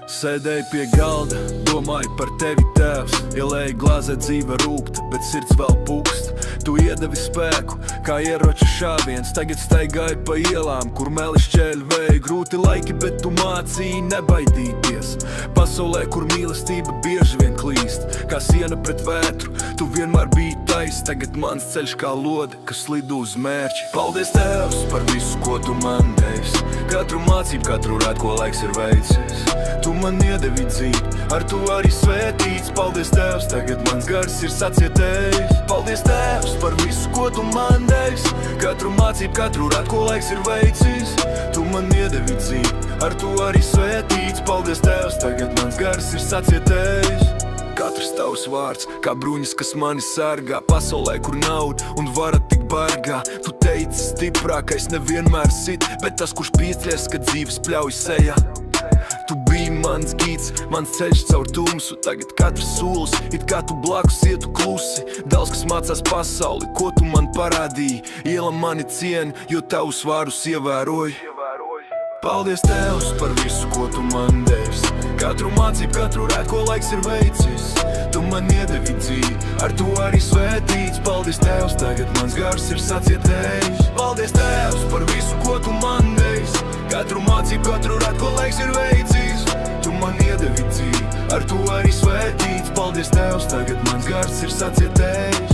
Sēdēju pie galda, domāju par tevi, tēvs. Ielēju glāzē, dzīve rūkta, bet sirds vēl pukst. Tu iedevi spēku, kā ieroča šāviens. Tagad staigāju pa ielām, kur meli šķēļ vēju. Grūti laiki, bet tu mācīji nebaidīties. Pasaulē, kur mīlestība bieži vien klīst, kā siena pret vētru, tu vienmēr biji tais. Tagad mans ceļš kā lode, kas lido uz mērķi. Paldies, tēvs, par visu, ko tu man devis. Katru mācību, katru rādu, ko laiks ir veicis. Tu man iedevi dzīvi, ar to arī svētīts. Paldies, tēvs, tagad mans gars ir sacietējis. Paldies, tēvs, par visu, ko tu man devis. Katru mācību, katru rādu, ko laiks ir veicis. Tu man iedevi dzīvi, ar to arī svētīts. Paldies, tēvs, tagad mans gars ir sacietējis. Katrs tavs vārds, kā bruņas, kas mani sargā. Pasaulē, kur nauda un vara tik bargā. Tu teici, stiprākais nevienmēr sit, bet tas, kurš piesties, kad dzīves pļauj sejā. Tu biji mans gīds, mans ceļš caur tumsu. Tagad katrs solis, it kā tu blakus ietu klusi. Daudz, kas mācās pasauli, ko tu man parādīji. Iela mani ciena, jo tavus vārdus ievēroju. Paldies, tēvs, par visu, ko tu man devis. Katru mācību, katru rādu, ko laiks ir veicis. Tu man iedevi dzīvi, ar to arī svētīts. Paldies, tēvs, tagad mans gars ir sacietējis. Paldies, tēvs, par visu, ko tu man devis. Katru mācību, katru rādu, ko laiks ir veicis. Tu man iedevi dzīvi, ar to arī svētīts. Paldies, tēvs, tagad mans gars ir sacietējis.